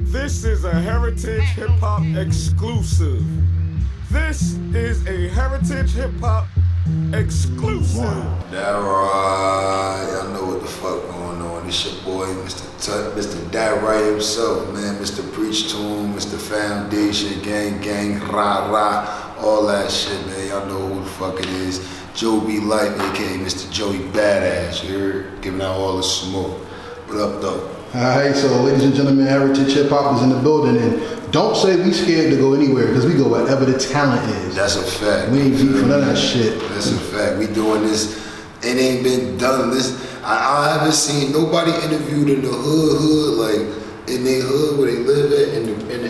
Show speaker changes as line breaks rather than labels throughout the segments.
This is a Heritage Hip Hop exclusive. This is a Heritage Hip Hop exclusive.
That right, y'all know what the fuck going on. It's your boy, Mr. Tut, Mr. That Right himself, man. Mr. Preach to him, Mr. Foundation, gang, rah, all that shit, man. Y'all know who the fuck it is. Joe B. Lyfe, aka Mr. Joey Badass. You heard? Giving out all the smoke. What up, though?
Alright, so ladies and gentlemen, Heritage Hip Hop is in the building, and don't say we scared to go anywhere, because we go wherever the talent is.
That's a fact.
We ain't beat for none of that shit.
That's a fact. We doing this. It ain't been done. I haven't seen nobody interviewed in the hood, like in their hood where they live at,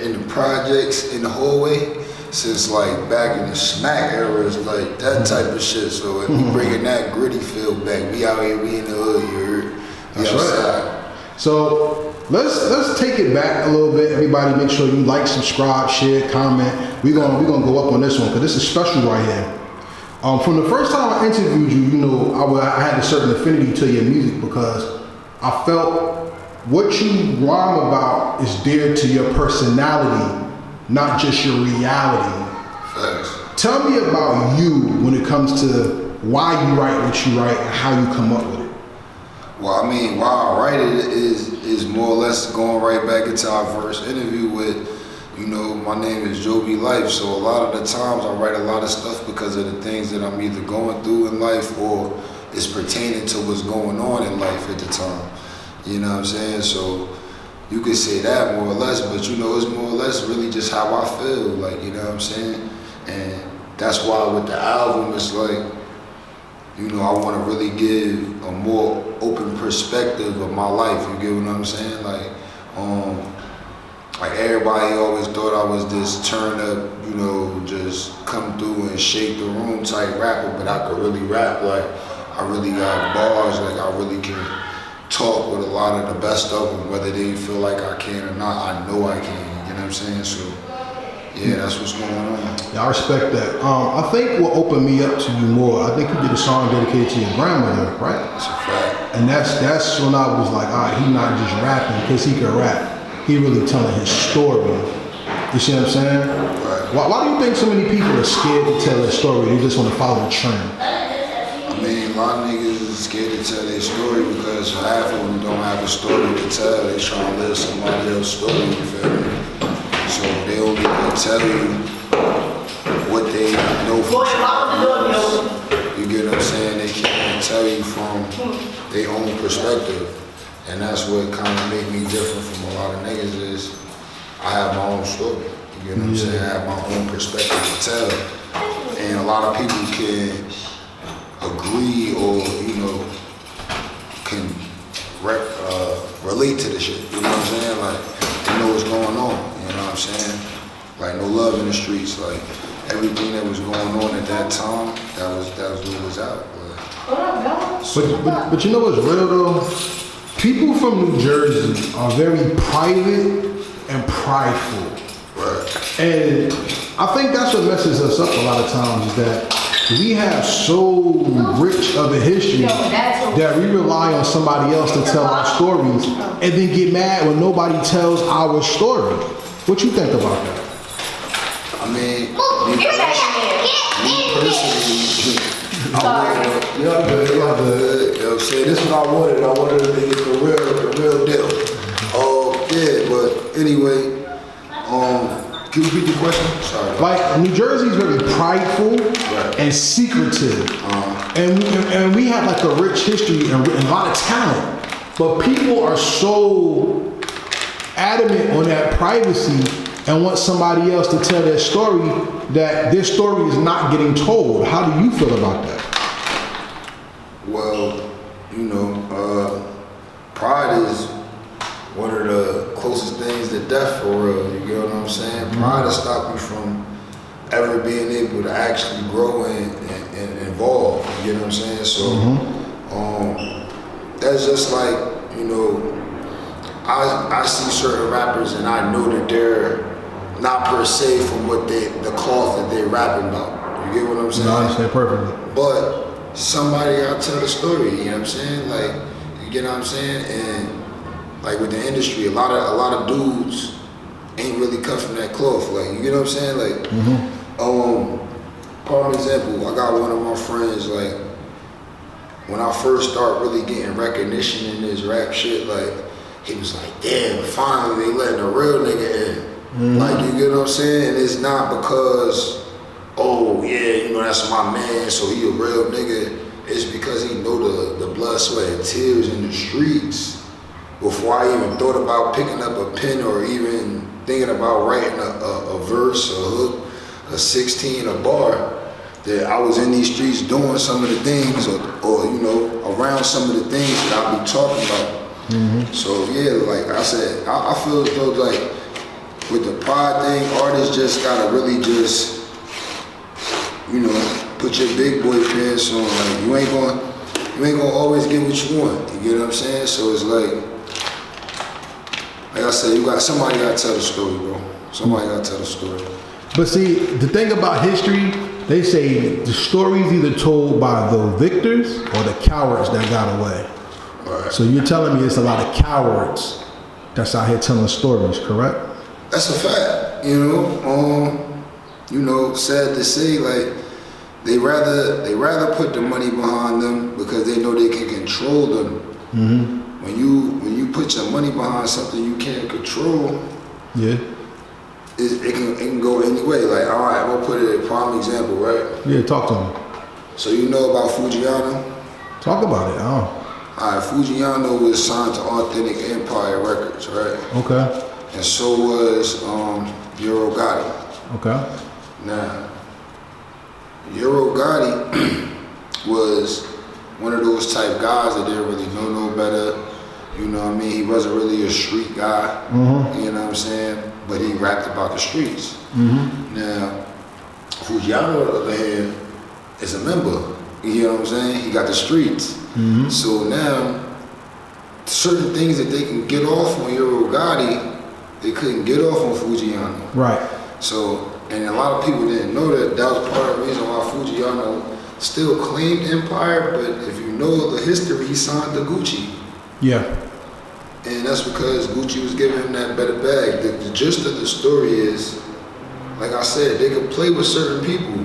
in the projects, in the hallway, since like back in the smack eras, like that type of shit. So if we bringing that gritty feel back, we out here, we in the hood, you heard?
That's right. So let's take it back a little bit. Everybody, make sure you like, subscribe, share, comment. We're gonna go up on this one because this is special right here. From the first time I interviewed you, you know, I had a certain affinity to your music because I felt what you rhyme about is dear to your personality, not just your reality.
Thanks.
Tell me about you when it comes to why you write what you write and how you come up with it.
Well, I mean, why I write it is more or less going right back into our first interview with, you know, my name is Joe B. Lyfe. So a lot of the times I write a lot of stuff because of the things that I'm either going through in life or it's pertaining to what's going on in life at the time. You know what I'm saying? So you could say that more or less, but you know, it's more or less really just how I feel, like, you know what I'm saying? And that's why with the album, it's like, you know, I want to really give a more open perspective of my life. You get what I'm saying? Like everybody always thought I was this turn up, you know, just come through and shake the room type rapper, but I could really rap. Like I really got bars. Like I really can talk with a lot of the best of them, whether they feel like I can or not. I know I can. You know what I'm saying? So yeah, that's what's going on.
Yeah, I respect that. I think what opened me up to you more, I think you did a song dedicated to your grandmother, right?
That's a fact.
And that's when I was like, all right, he not just rapping because he can rap. He really telling his story. You see what I'm saying?
Right.
Why do you think so many people are scared to tell their story? They just want to follow the trend.
I mean, a lot of niggas is scared to tell their story because half of them don't have a story to tell. They trying to live somebody else's story, you feel me? So they only can tell you what they know from somebody else. You get what I'm saying? They can't tell you from their own perspective. And that's what kind of make me different from a lot of niggas is I have my own story. You get what I'm saying? I have my own perspective to tell. And a lot of people can agree or, you know, can relate to the shit. You know what I'm saying? Like, they know what's going on. You know what I'm saying? Like no love in the streets. Like everything that was going on at that time, that was what was out.
But you know what's real though? People from New Jersey are very private and prideful.
Right.
And I think that's what messes us up a lot of times is that we have so rich of a history that we rely on somebody else to tell our stories and then get mad when nobody tells our story. What you think about that?
I mean, me personally, you know what I'm saying? This is what I wanted. I wanted to make it the real deal. Yeah, but anyway, can you repeat the question? Sorry.
Like New Jersey is very prideful and secretive, and we have like a rich history and a lot of talent, but people are so adamant on that privacy and want somebody else to tell their story that their story is not getting told. How do you feel about that?
Well, you know, pride is one of the closest things to death for real. You get what I'm saying? Pride will stop you from ever being able to actually grow and evolve. You get what I'm saying? So that's just like, you know, I see certain rappers and I know that they're not per se from what the cloth that they're rapping about. You get what I'm saying?
No, I understand perfectly.
But somebody gotta tell the story, you know what I'm saying? Like, you get what I'm saying? And like with the industry, a lot of dudes ain't really cut from that cloth. Like, you get what I'm saying? Like, prime example, I got one of my friends, like, when I first started really getting recognition in this rap shit, like, he was like, damn, finally they letting a real nigga in. Like, you get what I'm saying? And it's not because, oh, yeah, you know, that's my man, so he a real nigga. It's because he know the blood, sweat, and tears in the streets before I even thought about picking up a pen or even thinking about writing a verse, a hook, a 16, a bar, that I was in these streets doing some of the things or you know, around some of the things that I be talking about. So yeah, like I said, I feel as though like with the pride thing, artists just gotta really just, you know, put your big boy pants on. Like you ain't gonna always get what you want. You get what I'm saying? So it's like I said, somebody gotta tell the story, bro. Somebody gotta tell the story.
But see, the thing about history, they say the story's either told by the victors or the cowards that got away.
Right.
So you're telling me it's a lot of cowards that's out here telling stories, correct?
That's a fact, you know. You know, sad to say, like they rather put the money behind them because they know they can control them. When you put your money behind something you can't control, yeah, it can go any way. Like, all right, I'm gonna put it a prime example, right?
Yeah, talk to me.
So you know about Fujiano?
Talk about it.
All right, Fujiano was signed to Authentic Empire Records, right?
Okay.
And so was Euro Gotti.
Okay.
Now, Euro Gotti was one of those type guys that didn't really know no better. You know what I mean? He wasn't really a street guy. You know what I'm saying? But he rapped about the streets. Now, Fujiano, on the other hand, is a member. You know what I'm saying? He got the streets. So now, certain things that they can get off on Euro Gotti, they couldn't get off on Fujiano.
Right.
So, and a lot of people didn't know that. That was part of the reason why Fujiano still claimed Empire, but if you know the history, he signed to Gucci. Yeah. And that's because Gucci was giving him that better bag. The gist of the story is, like I said, they could play with certain people.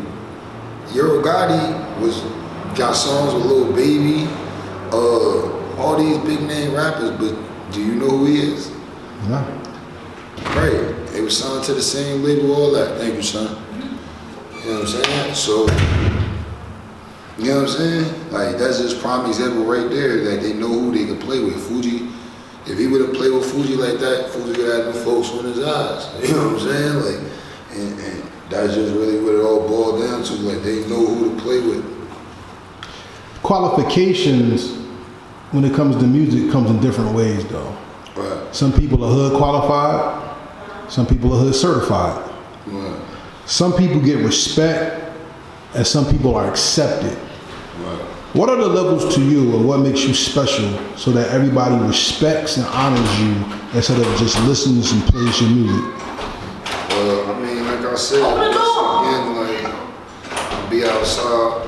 Euro Gotti got songs with Lil Baby, all these big name rappers, but do you know who he is? No. Right. They were signed to the same label, all that. Thank you, son. You know what I'm saying? So, you know what I'm saying? Like, that's just prime example right there that they know who they can play with. Fuji, if he would have played with Fuji like that, Fuji could have them folks on his eyes. You know what I'm saying? Like, and that's just really what it all boiled down to. Like, they know who to play with.
Qualifications, when it comes to music, comes in different ways, though.
Right.
Some people are hood qualified. Some people are hood certified.
Right.
Some people get respect, and some people are accepted.
Right.
What are the levels to you, and what makes you special so that everybody respects and honors you instead of just listens and plays your music?
Well, I mean, like I said, again, like, I be outside,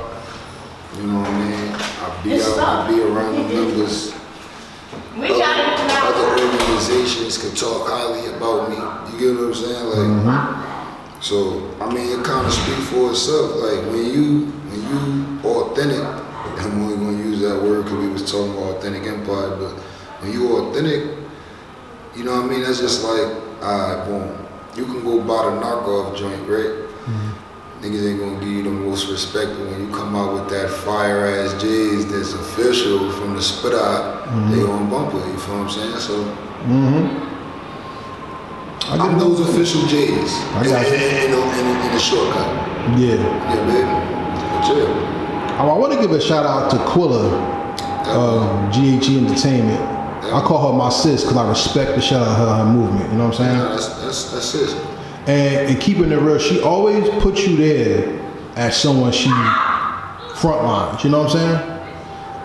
you know what I mean? I be around the members. Other organizations can talk highly about me. You get what I'm saying? Like, so I mean, it kind of speaks for itself. Like when you authentic, I'm only gonna use that word because we was talking about Authentic Empire, but when you authentic, you know what I mean? That's just like, alright, boom. You can go buy the knockoff joint, right? Niggas ain't gonna give you the most respect, but when you come out with that fire ass J's that's official from the spit out, they on bumper, you feel what I'm saying? So I'm those official J's in the shortcut.
Yeah.
Yeah, baby.
I want to give a shout out to Quilla of GHE Entertainment. I call her my sis because I respect the shit out of her movement, you know what I'm saying?
Yeah, that's sis.
And keeping it real, she always puts you there as someone she frontlines, you know what I'm saying?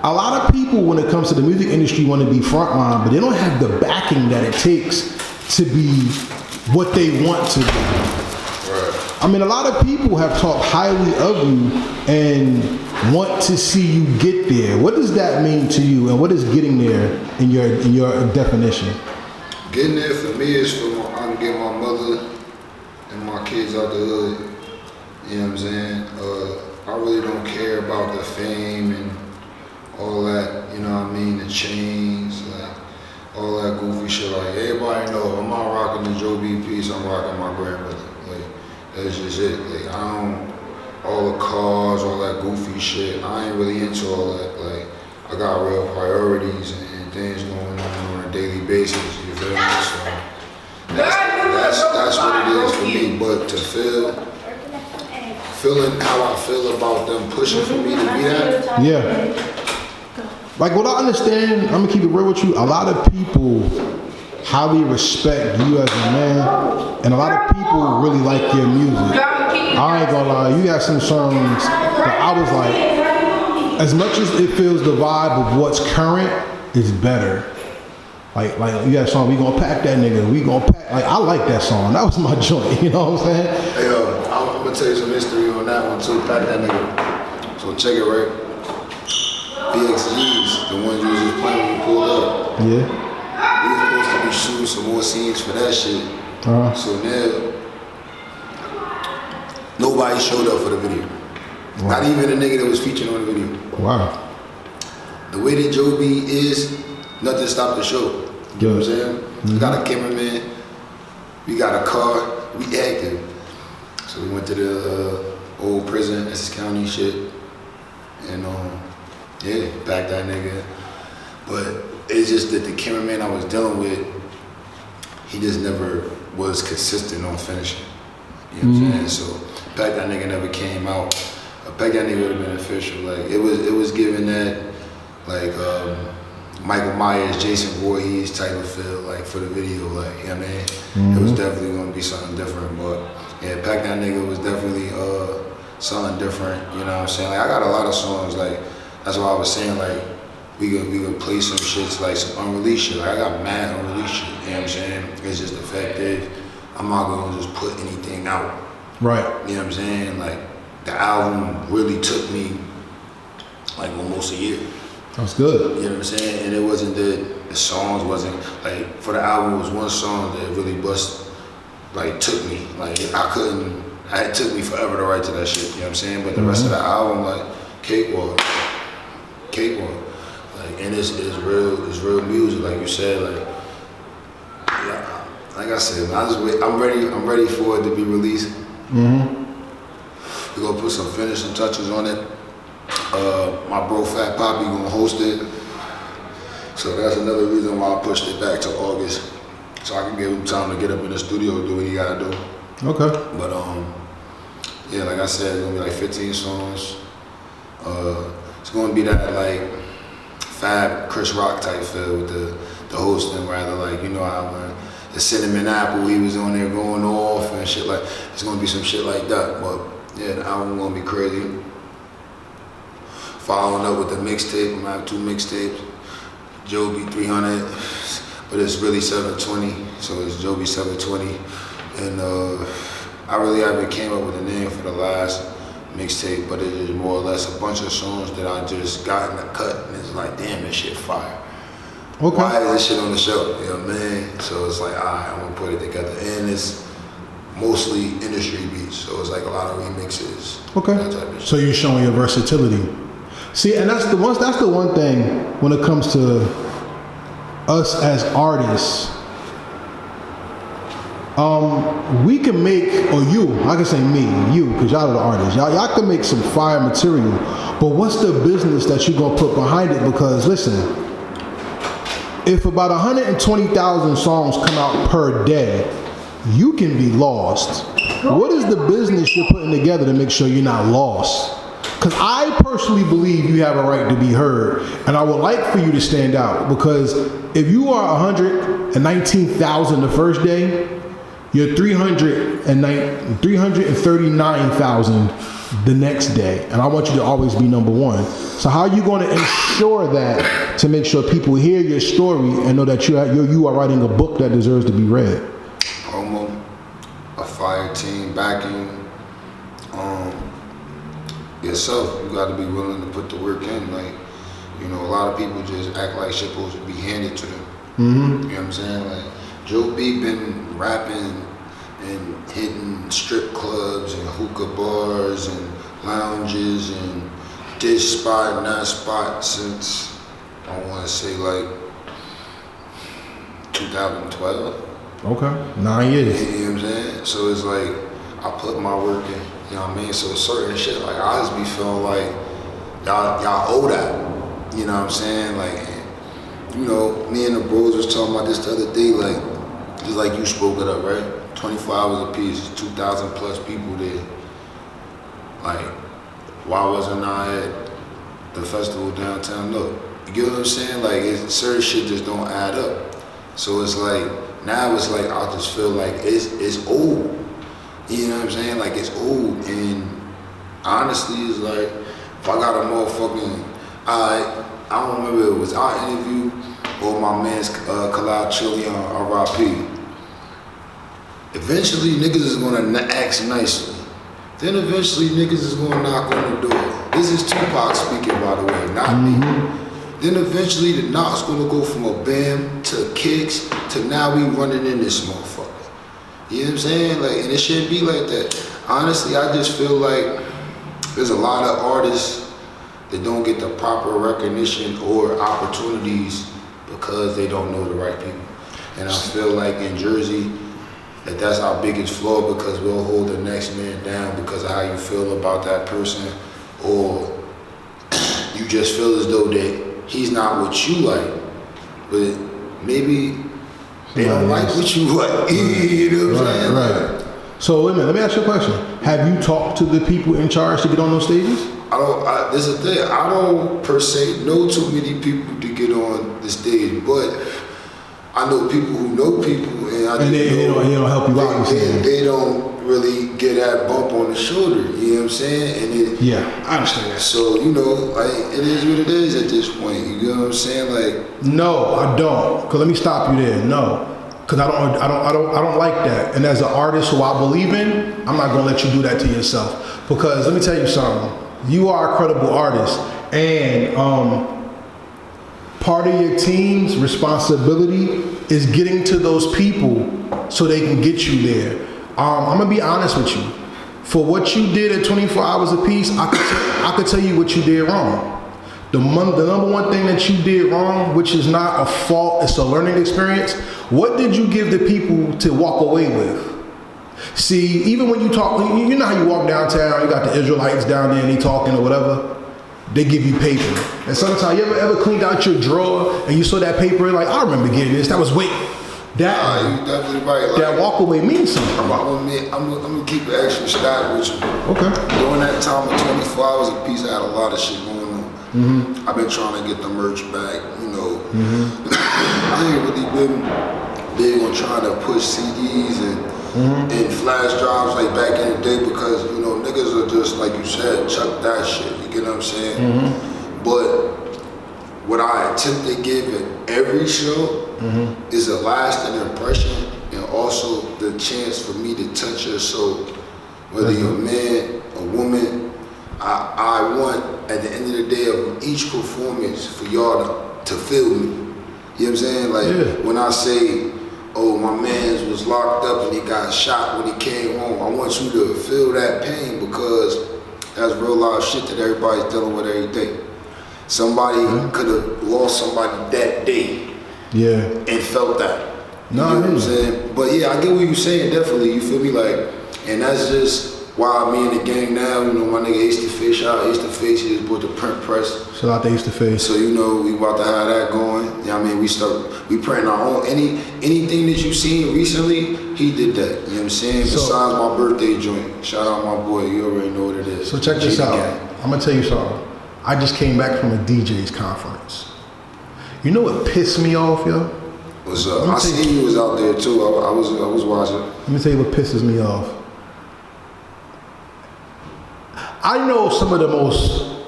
A lot of people, when it comes to the music industry, want to be frontline, but they don't have the backing that it takes to be what they want to be.
Right.
I mean, a lot of people have talked highly of you and want to see you get there. What does that mean to you, and what is getting there in your definition?
Getting there for me is I can get my mother and my kids out the hood. You know what I'm saying? I really don't care about the fame and all that, you know what I mean, the chains, like all that goofy shit. Like everybody know I'm not rocking the Joe B piece, I'm rocking my grandmother. Like that's just it. Like I don't, all the cars, all that goofy shit, I ain't really into all that. Like I got real priorities and things going on a daily basis, you feel me? So that's what it is for me. But to feeling how I feel about them pushing for me to be that.
Yeah. Like what I understand, I'm gonna keep it real with you, a lot of people highly respect you as a man, and a lot of people really like your music. I ain't gonna lie, you got some songs that I was like, as much as it feels the vibe of what's current, it's better. Like you got a song, we gonna pack that nigga, we gonna pack, like I like that song, that was my joint, you know what I'm saying?
Hey yo, I'm gonna tell you some history on that one too, pack that nigga. So check it right. BXG's, the one you was just playing when you pulled up.
Yeah.
We were supposed to be shooting some more scenes for that shit. So now, nobody showed up for the video. Wow. Not even the nigga that was featured on the video.
Wow.
The way that Joe B is, nothing stopped the show. You know what I'm saying? Mm-hmm. We got a cameraman, we got a car, we active. So we went to the old prison, Essex County shit, and yeah, back that nigga. But it's just that the cameraman I was dealing with, he just never was consistent on finishing. You know what I'm saying? So back that nigga never came out. Back that nigga would have been official. Like it was given that like Michael Myers, Jason Voorhees type of feel like for the video, like you know what I mean? Mm-hmm. It was definitely gonna be something different. But yeah, Pack That Nigga was definitely something different, you know what I'm saying? Like I got a lot of songs, like that's why I was saying like we could play some shits like some unreleased shit. Like I got mad unreleased shit, you know what I'm saying? It's just the fact that I'm not gonna just put anything out. Right. You know what I'm saying? Like the album really took me like almost a year.
That's good.
You know what I'm saying? And it wasn't that the songs wasn't like for the album it was one song that really took me. Like it took me forever to write to that shit, you know what I'm saying? But the rest of the album, like cakewalk. Like and it's real music, like you said, like yeah, like I said, man, I'm ready for it to be released. Mm-hmm. We're gonna put some finishing touches on it. My bro Fat Poppy gonna host it. So that's another reason why I pushed it back to August. So I can give him time to get up in the studio and do what he gotta do. Okay. But yeah, like I said, it's gonna be like 15 songs. It's gonna be that like Fab Chris Rock type feel with the hosting, rather like, you know how when the Cinnamon Apple he was on there going off and shit, like it's gonna be some shit like that. But yeah, the album gonna be crazy. Following up with the mixtape, I'm gonna have 2 mixtapes. Joby 300, but it's really 720, so it's Joby 720. And I really haven't came up with a name for the last mixtape, but it is more or less a bunch of songs that I just got in the cut, and it's like, damn, this shit fire. Okay. Why is this shit on the show? You know what I mean? So it's like, alright, I'm gonna put it together. And it's mostly industry beats, so it's like a lot of remixes.
Okay. That type of shit. So you're showing your versatility. See, and that's the one thing when it comes to us as artists. We can make, or you, I can say me, you, because y'all are the artists. Y'all can make some fire material, but what's the business that you're gonna put behind it? Because listen, if about 120,000 songs come out per day, you can be lost. What is the business you're putting together to make sure you're not lost? Because I personally believe you have a right to be heard, and I would like for you to stand out, because if you are 119,000 the first day, you're 339,000 the next day, and I want you to always be number one. So how are you going to ensure that to make sure people hear your story and know that you are writing a book that deserves to be read?
Promo, a fire team backing, yourself. You got to be willing to put the work in. Like, you know, a lot of people just act like shit supposed to be handed to them. Mm-hmm. You know what I'm saying? Like, Joe B been rapping and hitting strip clubs and hookah bars and lounges and this spot and that spot since, I want to say like 2012.
Okay, 9 years.
You know what I'm saying? So it's like, I put my work in, you know what I mean? So certain shit, like I just be feeling like, y'all owe that, you know what I'm saying? Like, you know, me and the bros was talking about this the other day, like, just like you spoke it up, right? 24 hours a piece, 2,000 plus people there. Like, why wasn't I at the festival downtown? No, you get what I'm saying? Like, certain shit just don't add up. So it's like, now it's like, I just feel like it's old. You know what I'm saying? Like, it's old. And honestly, it's like, if I got a motherfucking, I don't remember if it was our interview or my man's Khalil Chillian, R.I.P. Eventually, niggas is gonna act nicely. Then eventually, niggas is gonna knock on the door. This is Tupac speaking, by the way, not me. Then eventually, the knock's gonna go from a bam to kicks to now we running in this motherfucker. You know what I'm saying? Like, and it shouldn't be like that. Honestly, I just feel like there's a lot of artists that don't get the proper recognition or opportunities because they don't know the right people. And I feel like in Jersey, that's our biggest flaw, because we'll hold the next man down because of how you feel about that person, or you just feel as though that he's not what you like, but maybe they don't like what you like. You know what I'm saying?
Right. So wait a minute, let me ask you a question. Have you talked to the people in charge to get on those stages?
There's a thing, I don't per se know too many people to get on the stage, but I know people who know people, and
they don't help you out.
They don't really get that bump on the shoulder. You know what I'm saying? And
yeah, I understand that.
So you know, like, it is what it is at this point. You know what I'm saying? Like,
no, I don't. Cause let me stop you there. No, cause I don't like that. And as an artist who I believe in, I'm not gonna let you do that to yourself. Because let me tell you something. You are a credible artist, and part of your team's responsibility is getting to those people so they can get you there. I'm gonna be honest with you. For what you did at 24 hours a piece, I could tell you what you did wrong. The number one thing that you did wrong, which is not a fault, it's a learning experience. What did you give the people to walk away with? See, even when you talk, you know how you walk downtown, you got the Israelites down there and they talking or whatever. They give you paper. And sometimes you ever cleaned out your drawer and you saw that paper and like, I remember getting this, that was weight. That,
you definitely right. Like,
that walk away means something.
I'm gonna keep an extra stat with you.
Okay.
During that time of 24 hours a piece, I had a lot of shit going on. Mm-hmm. I've been trying to get the merch back, you know. Mm-hmm. I ain't really been big on trying to push CDs and flash drives like back in the day, because, you know, niggas are just, like you said, chuck that shit, you get what I'm saying? Mm-hmm. But what I attempt to give at every show is a lasting impression, and also the chance for me to touch your soul. Whether you're a man, a woman, I want, at the end of the day of each performance, for y'all to feel me. You know what I'm saying? Like, when I say, oh, my man was locked up and he got shot when he came home, I want you to feel that pain, because that's real life shit that everybody's dealing with every day. Somebody could have lost somebody that day and felt that. You know what I'm saying? But yeah, I get what you're saying, definitely. You feel me? Like, and that's just why me and the gang now, you know, my nigga Ace the Face, shout out Ace the Face, he just bought the print press.
Shout out to Ace the Face.
So, you know, we about to have that going. You know what I mean? We printing our own, anything that you seen recently, he did that. You know what I'm saying? Besides my birthday joint. Shout out my boy, you already know what it is.
So check this out. I'm gonna tell you something. I just came back from a DJ's conference. You know what pissed me off, yo?
What's up? I seen you was out there too. I was watching.
Let me tell you what pisses me off. I know some of the most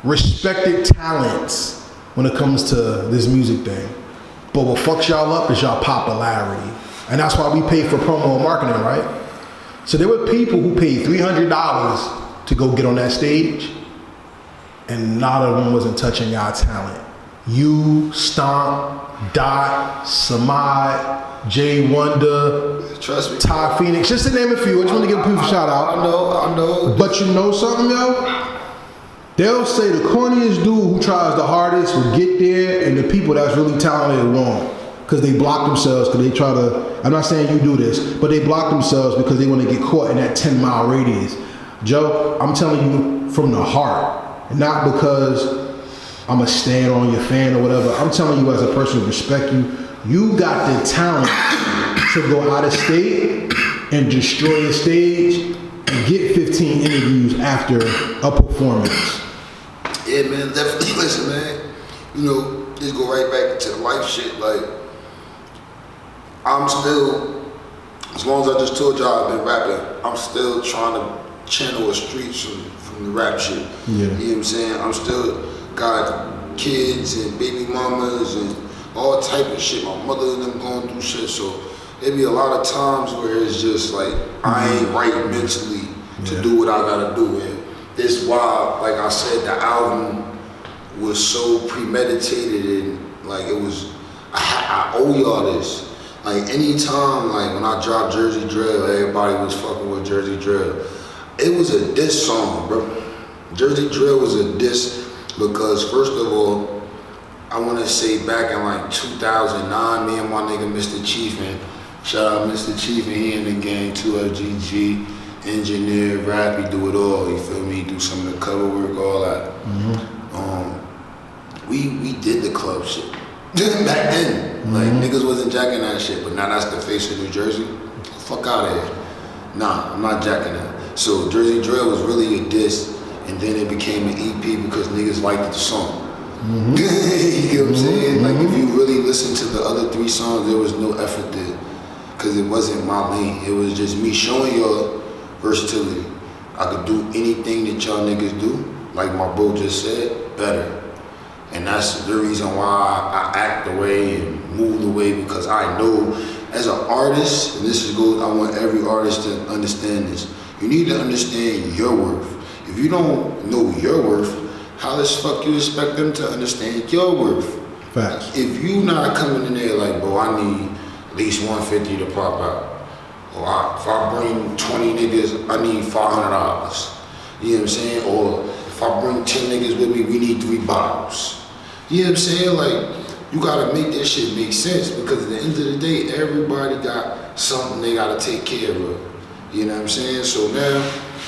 respected talents when it comes to this music thing. But what fucks y'all up is y'all popularity. And that's why we pay for promo and marketing, right? So there were people who paid $300 to go get on that stage, and none of them wasn't touching y'all talent. You, Stomp, Dot, Samad, Jay Wonder,
Trust me.
Ty Phoenix, just to name a few. I just want to give people a shout out.
I know.
But you know something, yo? They'll say the corniest dude who tries the hardest will get there, and the people that's really talented won't. Because they block themselves, because they try to, I'm not saying you do this, but they block themselves because they want to get caught in that 10-mile radius. Joe, I'm telling you from the heart, not because I'm a stand on your fan or whatever. I'm telling you as a person who respect you, you got the talent to go out of state and destroy a stage and get 15 interviews after a performance.
Yeah, man, definitely. Listen, man, you know, just go right back to the life shit. Like, I'm still, as long as I just told y'all I've been rapping, I'm still trying to channel the streets from the rap shit.
Yeah.
You know what I'm saying? I'm still got kids and baby mamas and all type of shit. My mother and them going through shit. So there be a lot of times where it's just like, I ain't right mentally to do what I gotta do. And this why, like I said, the album was so premeditated and like it was, I owe y'all this. Like anytime, like when I dropped Jersey Drill, everybody was fucking with Jersey Drill. It was a diss song, bro. Jersey Drill was a diss because first of all, I want to say back in like 2009, me and my nigga Mr. Chiefin, shout out Mr. Chiefin, he in the game, 2FGG, engineer, rap, he do it all, you feel me? He do some of the cover work, all that. We did the club shit. Back then, like niggas wasn't jacking that shit, but now that's the face of New Jersey. Fuck out of here. Nah, I'm not jacking that. So Jersey Drill was really a diss, and then it became an EP because niggas liked the song. You know what I'm saying? Like if you really listen to the other 3 songs, there was no effort there, because it wasn't my lane. It was just me showing y'all versatility. I could do anything that y'all niggas do, like my bro just said, better. And that's the reason why I act the way and move the way, because I know as an artist, and this is good, I want every artist to understand this. You need to understand your worth. If you don't know your worth, how the fuck you expect them to understand your worth?
Facts.
If you not coming in there like, bro, I need at least 150 to pop out. Or if I bring 20 niggas, I need $500. You know what I'm saying? Or if I bring 10 niggas with me, we need 3 bottles. You know what I'm saying? Like, you gotta make that shit make sense, because at the end of the day, everybody got something they gotta take care of. You know what I'm saying? So now,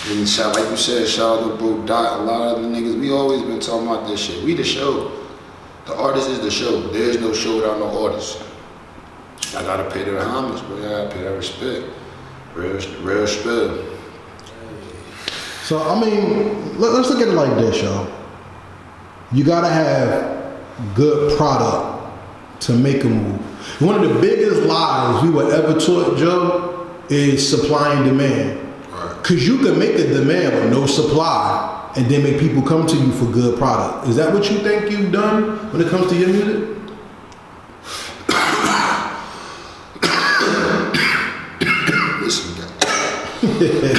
and shout, like you said, shout out to Bro Dot, a lot of the niggas, we always been talking about this shit. We the show. The artist is the show. There is no show without no artist. I gotta pay their homage, but I gotta pay that respect. Real respect.
So, I mean, let's look at it like this, yo. You gotta have good product to make a move. One of the biggest lies we were ever taught, Joe, is supply and demand. Because you can make a demand with no supply and then make people come to you for good product. Is that what you think you've done when it comes to your music?
Listen, guys.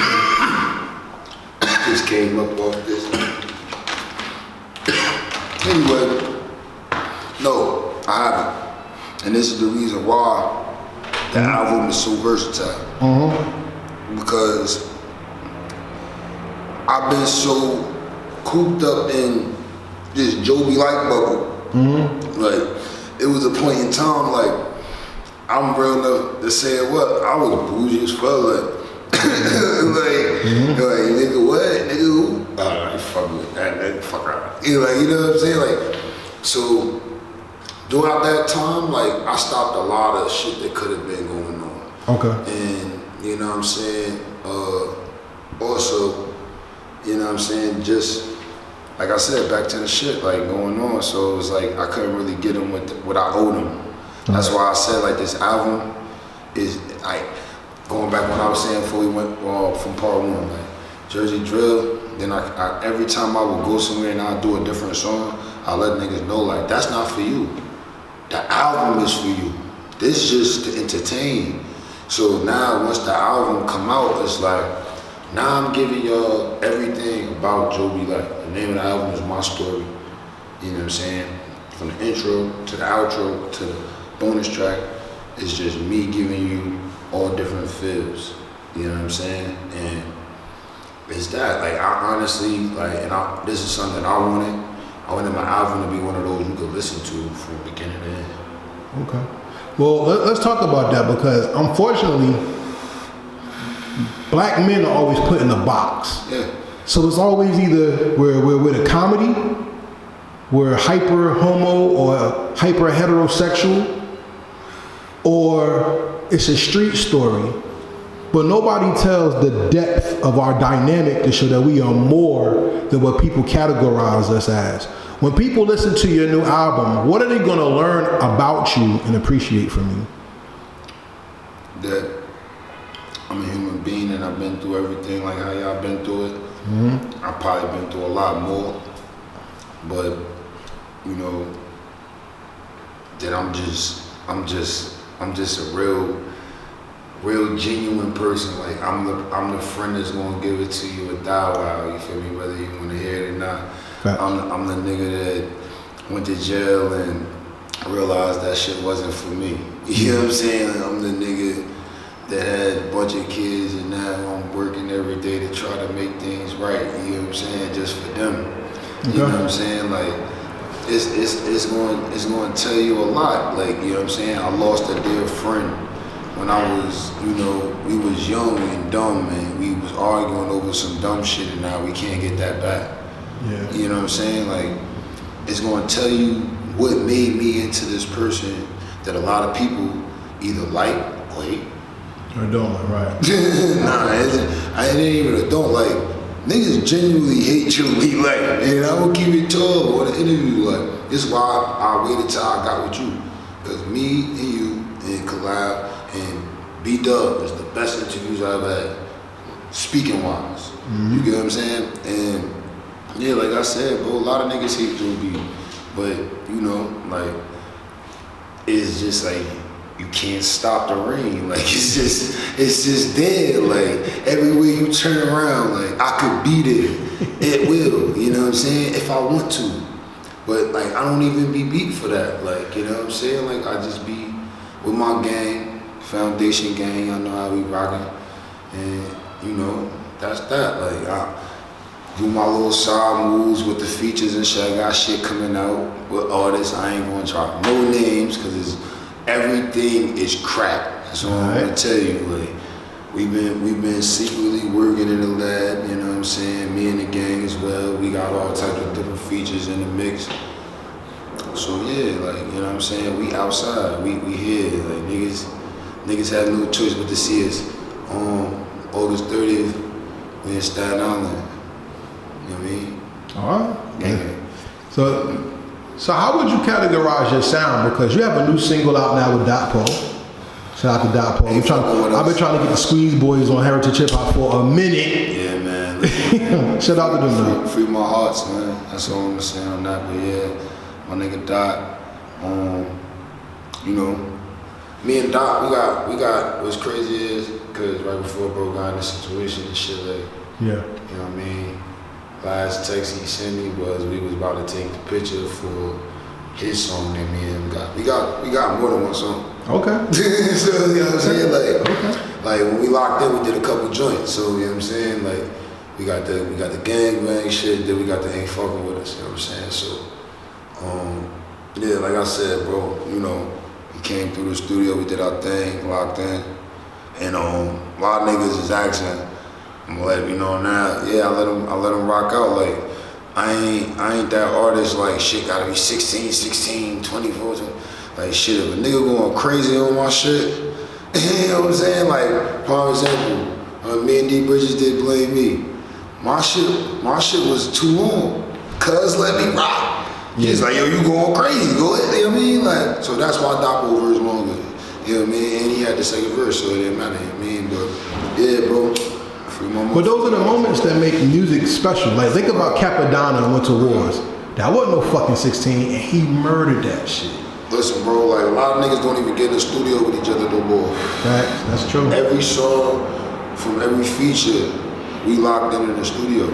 Just came up off this. Anyway, no, I haven't. And this is the reason why the album is so versatile. Because I've been so cooped up in this Joby Life bubble. Like, it was a point in time, like, I'm real enough to say what? I was bougie as fuck, like, like, nigga, what? Nigga, who? Fuck with that, fuck around. You know what I'm saying? Like, so, throughout that time, like, I stopped a lot of shit that could have been going on.
Okay.
And, you know what I'm saying? Also, you know what I'm saying? Just, like I said, back to the shit, like, going on. So it was like, I couldn't really get them with what I owed them. That's why I said, like, this album is, like, going back when I was saying before we went from part 1, like, Jersey Drill, then I every time I would go somewhere and I'd do a different song, I let niggas know, like, that's not for you. The album is for you. This is just to entertain. So now, once the album come out, it's like, now I'm giving y'all everything about Joby Life. The name of the album is My Story. You know what I'm saying? from the intro to the outro to the bonus track, it's just me giving you all different feels. You know what I'm saying? And it's that, like, I honestly, like, this is something I wanted my album to be one of those you could listen to from beginning to end.
Okay. Well, let's talk about that, because unfortunately, black men are always put in a box.
Yeah.
So it's always either we're with a comedy, we're hyper homo or hyper heterosexual, or it's a street story. But nobody tells the depth of our dynamic to show that we are more than what people categorize us as. When people listen to your new album, what are they going to learn about you and appreciate from you?
That I'm a human being and I've been through everything like how y'all been through it. Mm-hmm. I've probably been through a lot more, but you know, that I'm just a real genuine person. Like I'm the friend that's gonna give it to you a thou. You feel me? Whether you want to hear it or not. Right. I'm the nigga that went to jail and realized that shit wasn't for me. You know what I'm saying? Like, I'm the nigga that had a bunch of kids and now I'm working every day to try to make things right. You know what I'm saying? Just for them. Okay. You know what I'm saying? Like it's going to tell you a lot. Like, you know what I'm saying? I lost a dear friend when I was, you know, we was young and dumb and we was arguing over some dumb shit and now we can't get that back. Yeah. You know what I'm saying? Like, it's going to tell you what made me into this person that a lot of people either like or hate.
Or don't like, right?
Nah, I ain't even a don't like. Niggas genuinely hate you, we like, and I will keep it tall on the interview. Like, this is why I waited till I got with you, because me and you and collab and B-Dub is the best interviews I've had, speaking wise. Mm-hmm. You get what I'm saying? And yeah, like I said, bro, a lot of niggas hate Joe B, but you know, like, it's just like, you can't stop the rain. Like, it's just there. Like, everywhere you turn around, like, I could be there. It will, you know what I'm saying? If I want to. But, like, I don't even be beat for that. Like, you know what I'm saying? Like, I just be with my gang, Foundation gang, y'all know how we rockin'. And, you know, that's that. Like, I do my little side moves with the features and shit. I got shit coming out with artists. I ain't gonna drop no names, because everything is crap. So I'm gonna tell you, like, we've been secretly working in the lab, you know what I'm saying? Me and the gang as well. We got all types of different features in the mix. So yeah, like, you know what I'm saying? We outside, we here. Like, niggas have no choice but to see us on August 30th. We in Staten Island. You know what I mean?
All right. Yeah. So how would you categorize your sound? Because you have a new single out now with Dot Paul. Shout out to Dot Paul. I've been trying to get the Squeeze Boys on Heritage Hip Hop for a minute.
Yeah, man.
Shout out to them, man.
Free my hearts, man. That's all I'm gonna say on that. But yeah, my nigga Dot. You know, me and Dot, we got. What's crazy is because right before bro got in this situation and shit, like,
yeah,
you know what I mean. Last text he sent me was we was about to take the picture for his song that me and him got. We got more than one song.
Okay.
So you know what I'm saying? Like when we locked in, we did a couple joints. So you know what I'm saying? Like we got the gang bang shit, then we got the Ain't Fucking With Us, you know what I'm saying? So yeah, like I said, bro, you know, we came through the studio, we did our thing, locked in. And a lot of niggas is asking, I'm gonna let you know now. Yeah, I let them rock out. Like, I ain't that artist. Like, shit gotta be 16, 16, 24. Like, shit, if a nigga going crazy on my shit, you know what I'm saying? Like, for example, me and D Bridges did Blame Me. My shit was too long. Cuz let me rock. Yeah. He's like, yo, you going crazy? Go ahead. You know what I mean? Like, so that's why Doppel verse longer. You know what I mean? And he had the second verse, so it didn't matter. You know what I mean? But yeah, bro.
But those are the moments that make music special. Like, think about Capadonna and Winter Wars. That wasn't no fucking 16, and he murdered that shit.
Listen, bro, like, a lot of niggas don't even get in the studio with each other no more.
That's true.
Every song from every feature, we locked in the studio.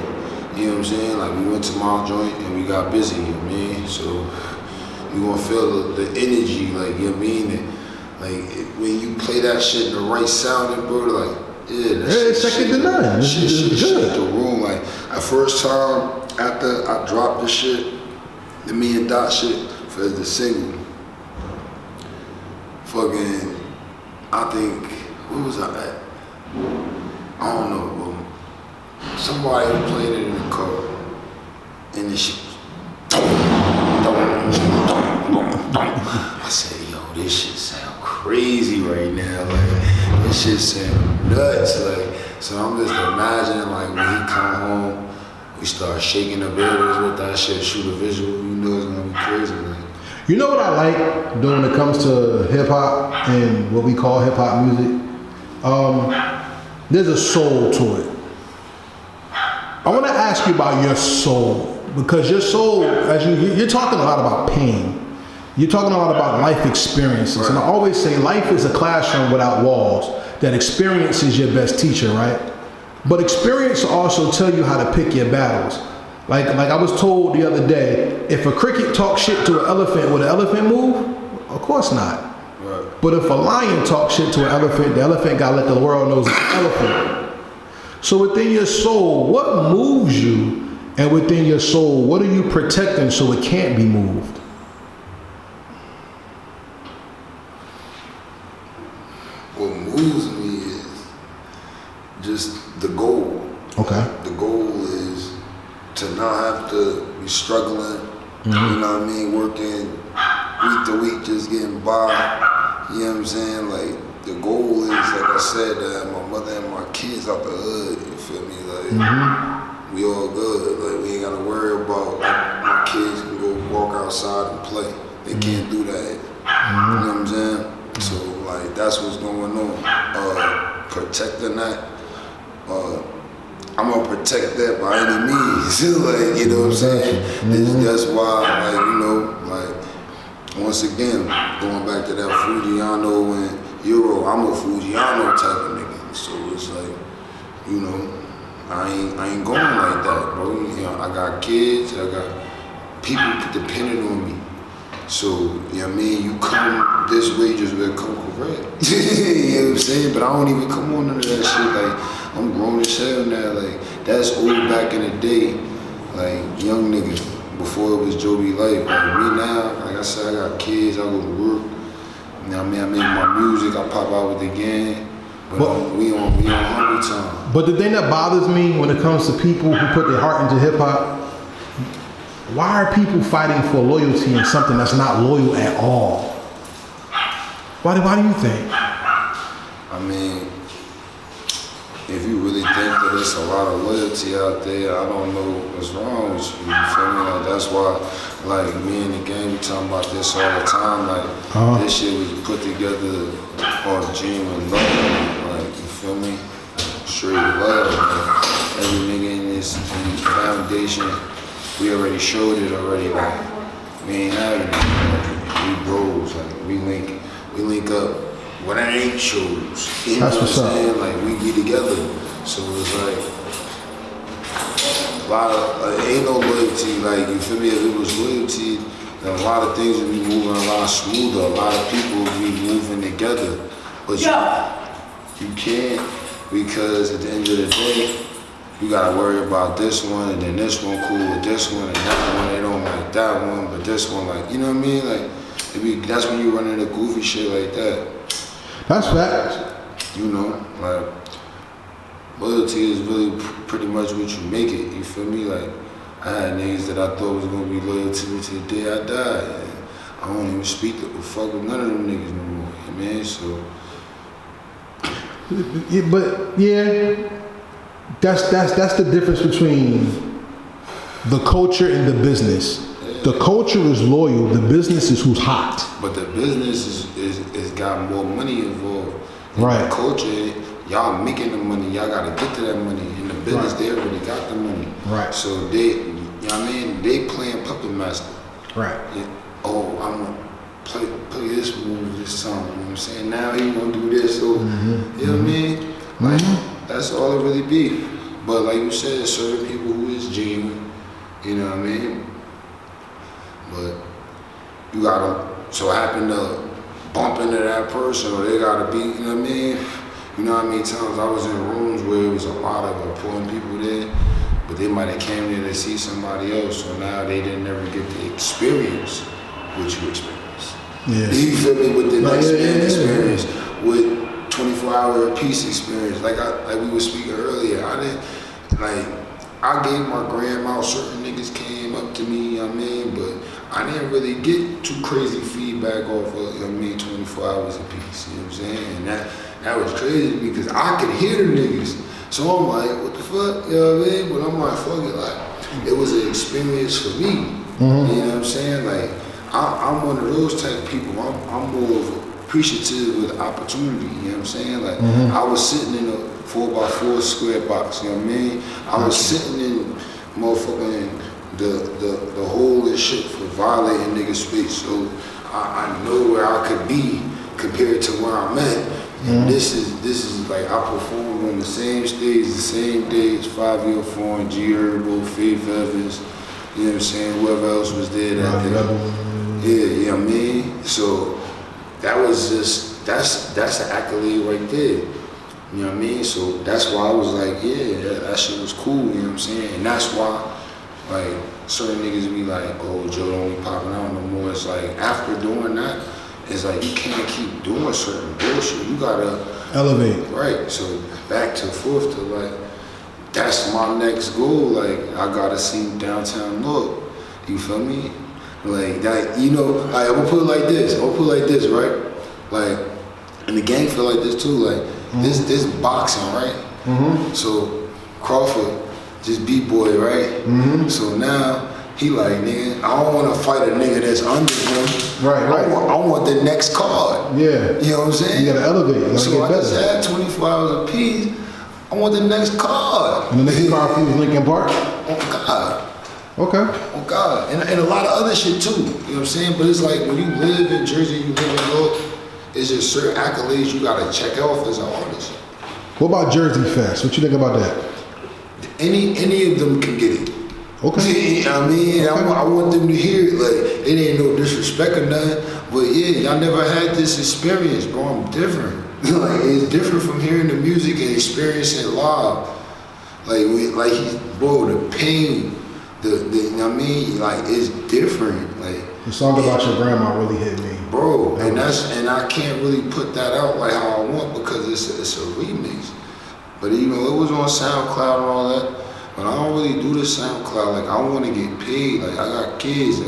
You know what I'm saying? Like, we went to my joint and we got busy, you know what I mean? So, You gonna feel the energy, like, you know what I mean? And, like, when you play that shit in the right sounding, bro, like, yeah, that shit.
Second to none.
Shit shake the room. Like, at first time, after I dropped the shit, the Me and Dot shit for the single, fucking, I think, where was I at? I don't know, bro. Somebody was playing it in the car, and the shit was I said, yo, this shit sound crazy right now. Like, this shit sound nuts. Like, so I'm just imagining, like, when he come home, we start shaking the buildings with that shit, shoot a visual, you know it's gonna be crazy. Like.
You know what I like doing when it comes to hip hop and what we call hip hop music? There's a soul to it. I want to ask you about your soul, because your soul, as you're talking a lot about pain. You're talking a lot about life experiences. Right. And I always say life is a classroom without walls, that experience is your best teacher, right? But experience also tell you how to pick your battles. Like I was told the other day, if a cricket talks shit to an elephant, will the elephant move? Of course not. Right. But if a lion talks shit to an elephant, the elephant gotta let the world know it's an elephant. So within your soul, what moves you? And within your soul, what are you protecting so it can't be moved?
What moves me is just the goal.
Okay.
The goal is to not have to be struggling, you know what I mean, working week to week, just getting by, you know what I'm saying? Like, the goal is, like I said, that my mother and my kids out the hood, you feel me? Like, we all good. Like, we ain't gotta worry about, like, my kids can go walk outside and play. They can't do that. You know what I'm saying? So, like, that's what's going on. Protecting that. I'm gonna protect that by any means. Like, you know what I'm saying? That's why, like, you know, like, once again, going back to that Fujiano and Euro, I'm a Fujiano type of nigga. So it's like, you know, I ain't going like that, bro. You know, I got kids, I got people depending on me. So, you know what I mean? You come this way, just will come correct. You know what I'm saying? But I don't even come on none of that shit. Like, I'm grown as hell now. Like, that's old back in the day. Like, young niggas, before it was Joby Lyfe. Like, me now, like I said, I got kids, I go to work. You know what I mean? I make my music, I pop out with the gang. But we on hungry time.
But the thing that bothers me when it comes to people who put their heart into hip hop, why are people fighting for loyalty in something that's not loyal at all? Why do you think?
I mean, if you really think that there's a lot of loyalty out there, I don't know what's wrong with you. You feel me? Like, that's why, like, me and the gang, we talking about this all the time. Like, this shit was put together on genuine love. Like, you feel me? Straight love. Like, every nigga in this foundation, we already showed it already. Like, we ain't having it. Like, we bros. Like, we link up. When I ain't shows, you know what I'm saying? Like, we be together. So it's like, a lot of, like, ain't no loyalty. Like, you feel me? If it was loyalty, then a lot of things would be moving a lot smoother. A lot of people would be moving together. But you can't, because at the end of the day, you gotta worry about this one, and then this one cool with this one, and that one, they don't like that one, but this one, like, you know what I mean? Like, that's when you run into goofy shit like that.
That's facts.
You know, like, loyalty is really pretty much what you make it, you feel me? Like, I had niggas that I thought was gonna be loyal to me to the day I died. And I don't even speak to fuck with none of them niggas no more, you know what I mean? So.
Yeah, but yeah, that's the difference between the culture and the business. The culture is loyal, the business is who's hot.
But the business is got more money involved.
Right.
The culture, y'all making the money, y'all gotta get to that money. In the business, they already got the money.
Right.
So they, you know what I mean, they playing puppet master.
Right.
Yeah. Oh, I'm gonna play this move this time, you know what I'm saying? Now he gonna do this, so, you know what I mean? Like, that's all it really be. But like you said, certain people who is genuine, you know what I mean? But you gotta so happen to bump into that person, or they gotta be, you know what I mean? You know how many times I was in rooms where it was a lot of important people there, but they might have came there to see somebody else, so now they didn't ever get to experience what you experienced.
Yeah.
You feel me? With the next man experience, with 24-hour peace experience. Like we were speaking earlier, I gave my grandma, certain niggas came up to me, you know what I mean, but I didn't really get too crazy feedback off of, you know what I mean, 24 hours of peace, you know what I'm saying? And that was crazy because I could hear the niggas. So I'm like, what the fuck, you know what I mean? But I'm like, fuck it, like, it was an experience for me, you know what I'm saying? Like, I'm one of those type of people. I'm more appreciative of the opportunity, you know what I'm saying? Like, I was sitting in a 4x4 square box, you know what I mean? I was sitting in motherfucking the hole and shit for violating niggas' space. So I know where I could be compared to where I'm at. And this is like, I performed on the same stage, the same days, 5-Year Foreign, G Herbo, Faith Evans, you know what I'm saying, whoever else was there that day. Yeah, you know what I mean? So that was just, that's an accolade right there. You know what I mean? So that's why I was like, yeah, that shit was cool, you know what I'm saying? And that's why, like, certain niggas be like, oh, Joe don't be popping out no more. It's like, after doing that, it's like, you can't keep doing certain bullshit. You gotta
elevate.
Right, so back to fourth to like, that's my next goal. Like, I gotta see downtown look. You feel me? Like that, you know, like, I'm gonna put it like this, right? Like, and the gang feel like this too, like, this boxing, right? So Crawford just B-boy, right? So now he like, nigga, I don't want to fight a nigga that's under him.
Right.
I want the next card.
Yeah.
You know what I'm saying?
You gotta elevate. You gotta
so
get
I
better.
just had 24 hours apiece. I want the next card.
And the next card for Lincoln Park?
Oh God.
Okay.
Oh God. And a lot of other shit too. You know what I'm saying? But it's like, when you live in Jersey, you live in New York, it's just certain accolades you gotta check off as an artist.
What about Jersey Fest? What you think about that?
Any of them can get it.
Okay.
You know what I mean? Okay. I want them to hear it. Like, it ain't no disrespect or nothing, but yeah, y'all never had this experience, bro. I'm different. Like, it's different from hearing the music and experiencing it live. Bro, the pain, you know what I mean? Like, it's different. Like,
the song about your grandma really hit me.
Bro, and I can't really put that out like how I want because it's a remix. But you know, it was on SoundCloud and all that. But I don't really do the SoundCloud. Like, I want to get paid. Like, I got kids.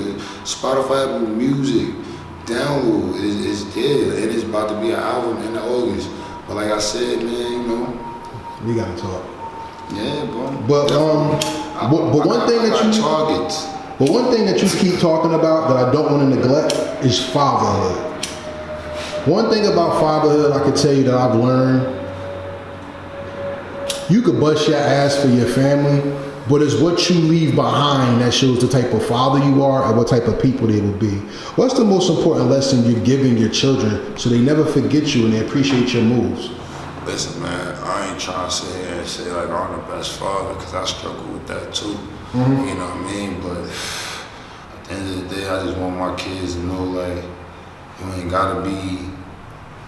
Spotify, Apple Music, download is there, and it's about to be an album in August. But like I said, man, you know,
we gotta talk.
Yeah, bro.
But one thing that you keep talking about that I don't want to neglect is fatherhood. One thing about fatherhood I can tell you that I've learned. You could bust your ass for your family, but it's what you leave behind that shows the type of father you are and what type of people they will be. What's the most important lesson you're giving your children so they never forget you and they appreciate your moves?
Listen, man, I ain't trying to sit here and say like I'm the best father, because I struggle with that too. You know what I mean? But at the end of the day, I just want my kids to know, like, you ain't gotta be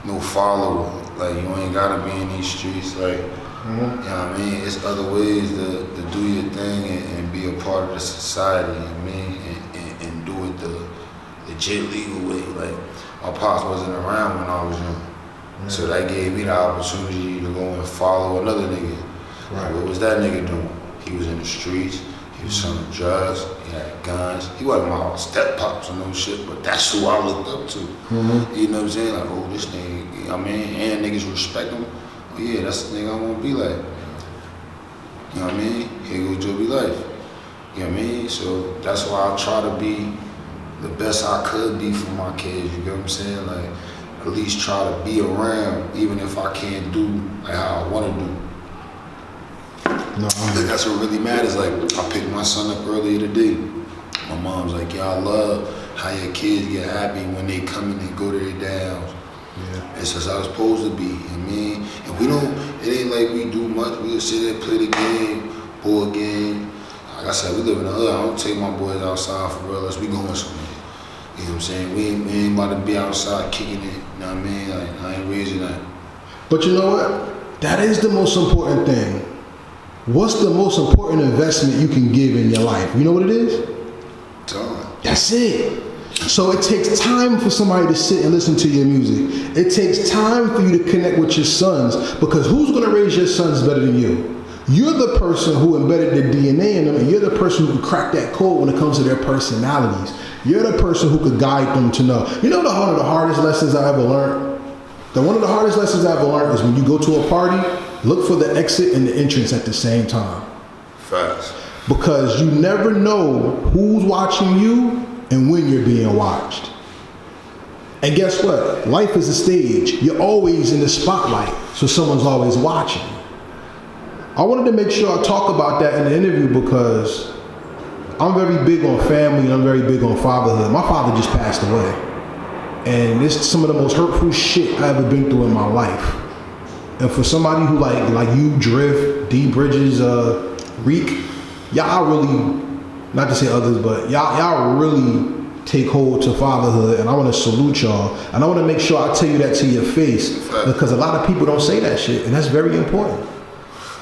no follower. Like, you ain't gotta be in these streets, like, you know what I mean? It's other ways to do your thing and be a part of the society, you know what I mean? And do it the legit legal way. Like, my pops wasn't around when I was young. So that gave me the opportunity to go and follow another nigga. Right. What was that nigga doing? He was in the streets, he was selling drugs, he had guns. He wasn't my step pops or no shit, but that's who I looked up to. You know what I'm saying? Like, oh, this nigga, you know what I mean? And niggas respect him. Oh yeah, that's the nigga I want to be like. You know what I mean? Here goes Joe be Lyfe. You know what I mean? So that's why I try to be the best I could be for my kids. You get what I'm saying? Like, at least try to be around, even if I can't do like how I want to do. No, I think that's what really matters. Like, I picked my son up earlier today. My mom's like, yo, I love how your kids get happy when they come in and go to their dad's house. Yeah. It's just how it's supposed to be, you know what I mean? And we don't, it ain't like we do much. We just sit there, play the game, board game. Like I said, we live in the hood. I don't take my boys outside for real unless we going somewhere. You know what I'm saying? We ain't about to be outside kicking it, you know what I mean? Like, I ain't raising that.
But you know what? That is the most important thing. What's the most important investment you can give in your life? You know what it is?
Time.
That's it. So it takes time for somebody to sit and listen to your music. It takes time for you to connect with your sons, because who's going to raise your sons better than you? You're the person who embedded the DNA in them, and you're the person who can crack that code when it comes to their personalities. You're the person who could guide them to know. You know one of the hardest lessons I ever learned? One of the hardest lessons I ever learned is when you go to a party, look for the exit and the entrance at the same time.
Facts.
Because you never know who's watching you and when you're being watched. And guess what? Life is a stage. You're always in the spotlight, so someone's always watching. I wanted to make sure I talk about that in the interview because I'm very big on family and I'm very big on fatherhood. My father just passed away. And it's some of the most hurtful shit I ever been through in my life. And for somebody who like you, Drift, D Bridges, Reek, y'all really, not to say others, but y'all really take hold to fatherhood, and I want to salute y'all, and I want to make sure I tell you that to your face, because a lot of people don't say that shit, and that's very important.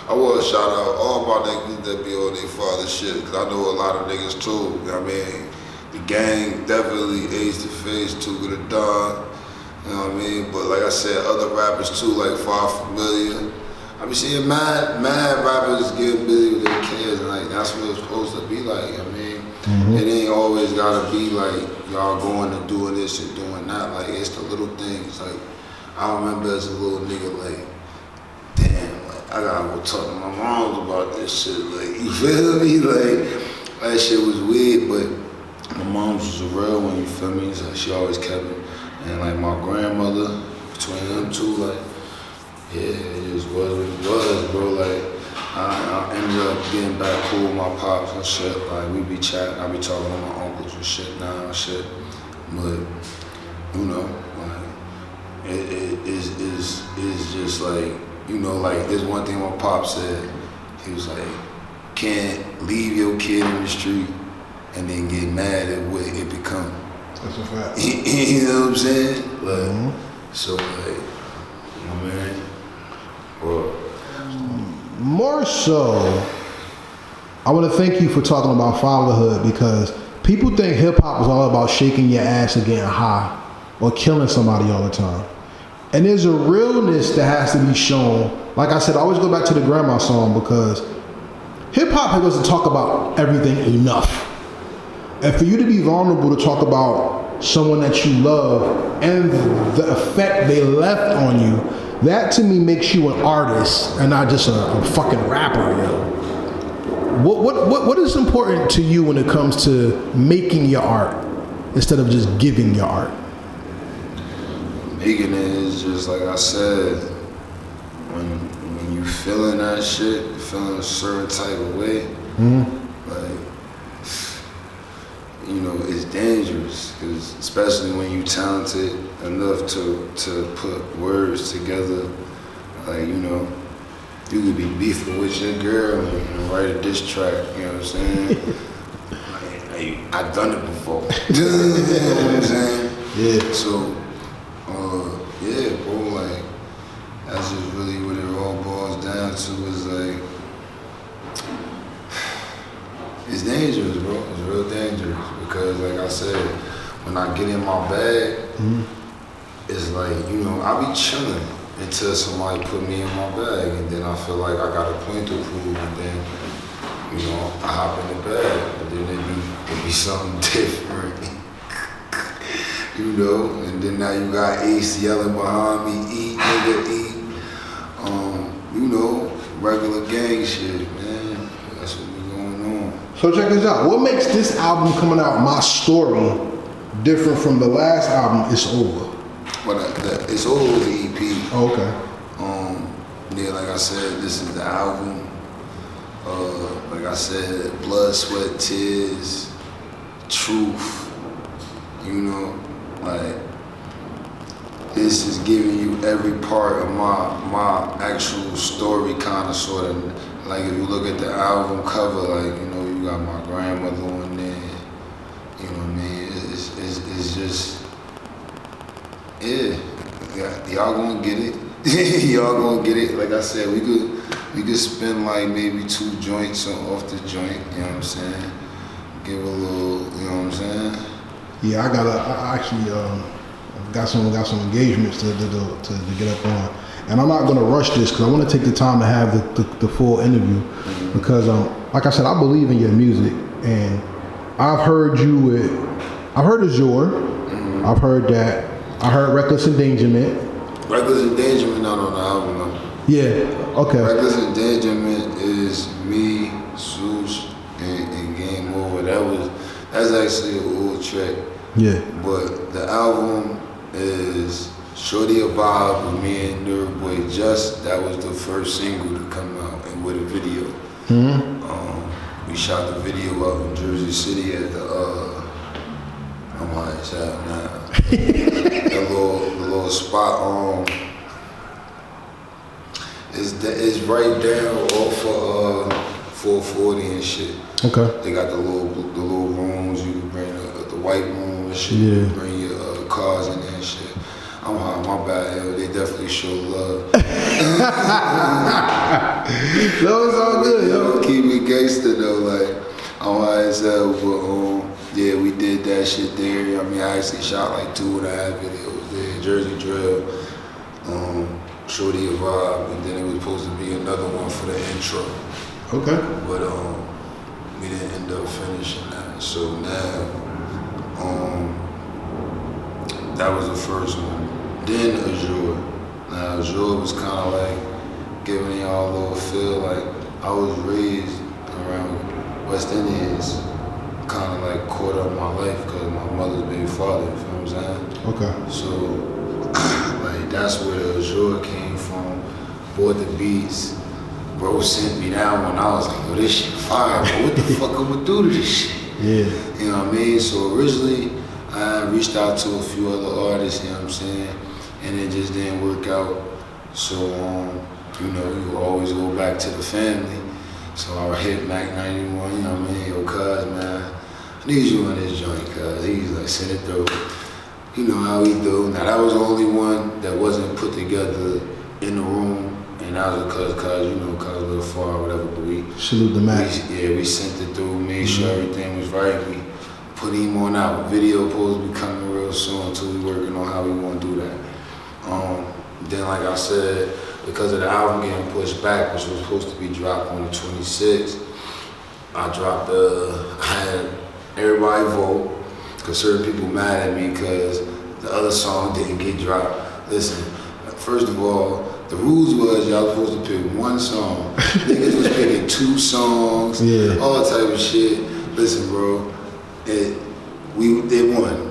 I want to shout out all my niggas that be on their father shit, because I know a lot of niggas too. I mean, the gang definitely Ace to Face, Two Good to Dawn, you know what I mean? But like I said, other rappers too, like Far Familiar. I be seeing mad rappers getting busy with their kids, and like that's what it's supposed to be like. I mean, it ain't always gotta be like y'all going and doing this and doing that. Like it's the little things. Like I remember as a little nigga, like, damn, like I gotta go talk to my mom about this shit. Like you feel me? Like that shit was weird, but my mom's was a real one. You feel me? So she always kept it. And like my grandmother, between them two, like. Yeah, it just was what it was, bro. Like, I ended up getting back cool with my pops and shit. Like, we be chatting, I be talking to my uncles and shit now and shit. But, you know, like, it's just like, you know, like, there's one thing my pop said. He was like, can't leave your kid in the street and then get mad at what it become.
That's a fact.
You know what I'm saying? Like, so, like, my man.
More so, I want to thank you for talking about fatherhood, because people think hip hop is all about shaking your ass and getting high or killing somebody all the time. And there's a realness that has to be shown. Like I said, I always go back to the grandma song, because hip hop doesn't talk about everything enough. And for you to be vulnerable to talk about someone that you love and the effect they left on you, that to me makes you an artist and not just a fucking rapper, yo. What is important to you when it comes to making your art instead of just giving your art?
Making it is just like I said, when you feeling that shit, feeling a certain type of way, like, you know, it's dangerous, because especially when you talented enough to put words together, like, you know, you could be beefing with your girl and write a diss track, you know what I'm saying? Like, I've done it before. You know what I'm saying?
Yeah.
So, yeah, bro, like, that's just really what it all boils down to, is like, it's dangerous, bro. It's real dangerous, because, like I said, when I get in my bag, it's like, you know, I be chilling until somebody put me in my bag, and then I feel like I got a point to prove, and then, you know, I hop in the bag, and then it be something different, you know. And then now you got Ace yelling behind me, eat, nigga, eat, you know, regular gang shit, man. That's what be going on.
So check this out. What makes this album coming out, My Story, different from the last album, It's Over?
But It's Over the EP.
Oh, okay.
Yeah, like I said, this is the album. Like I said, blood, sweat, tears, truth. You know, like, this is giving you every part of my actual story, kind of, sort of. Like, if you look at the album cover, like, you know, you got my grandmother on there. You know what I mean? It's just, yeah, y'all gonna get it. Y'all gonna get it. Like I said, we could spend like maybe 2 joints off the joint, you know what I'm saying? Give a little, you know what I'm saying?
Yeah, I actually got some engagements to get up on. And I'm not gonna rush this because I want to take the time to have the full interview because like I said, I believe in your music and I've heard Azure, I've heard that, I heard Reckless Endangerment.
Reckless Endangerment not on the album though.
Yeah, okay.
Reckless Endangerment is me, Swoosh, and Game Over. That's actually an old track. Yeah. But the album is Shorty a Vibe with me and Nerd Boy Just. That was the first single to come out and with a video. We shot the video up in Jersey City at the I'm high as hell now. the little spot it's right down off of 440 and shit. Okay. They got the little rooms you can bring the white room and shit. Yeah. You can bring your cars in there and shit. I'm high, my bad, yo. They definitely show love. That
was all good, yo.
Keep me gangster though, like I'm high as hell, but yeah, we did that shit there. I mean, I actually shot like 2.5 videos there. Jersey Drill, Shorty a Vibe, and then it was supposed to be another one for the intro. Okay. But we didn't end up finishing that. So now, that was the first one. Then Azure. Now Azure was kind of like giving y'all a little feel like I was raised around West Indians. Kind of like caught up my life because my mother's baby father, you feel what I'm saying? Okay. So, like, that's where the Azure came from. Bought the beats. Bro sent me that one. I was like, yo, this shit fire, bro. What the fuck I'm gonna do to this shit? Yeah. You know what I mean? So originally, I reached out to a few other artists, you know what I'm saying? And it just didn't work out. So, you know, you always go back to the family. So I hit Mac 91, you know what I mean? Yo, cuz, man, I need you on this joint, cuz. He's like, send it through. You know how we do. Now, that was the only one that wasn't put together in the room. And that was cuz, you know, cuz a little far or whatever, but we... Salute the Mac. We sent it through, made sure everything was right. We put him on out. Video supposed to be coming real soon, until we working on how we want to do that. Then, like I said, because of the album getting pushed back, which was supposed to be dropped on the 26th, I had everybody vote, because certain people mad at me because the other song didn't get dropped. Listen, first of all, the rules was y'all supposed to pick one song. Niggas was picking 2 songs, all type of shit. Listen, bro, it won.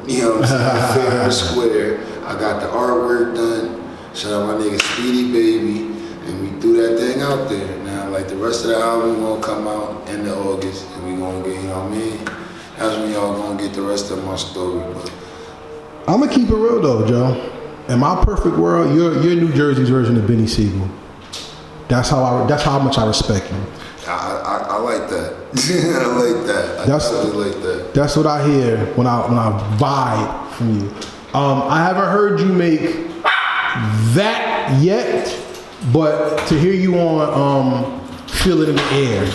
You know what I'm saying? Fair and square. I got the artwork done. Shout out my nigga Speedy Baby, and we threw that thing out there. Now, like the rest of the album gonna come out end of August, and we gonna get, you know what I mean? That's when y'all gonna get the rest of my story. But
I'm gonna keep it real though, Joe. In my perfect world, you're New Jersey's version of Benny Siegel. That's how much I respect you.
I like that. I like that. I definitely like that.
That's what I hear when I vibe from you. I haven't heard you make that yet, but to hear you on Feel It in the Air.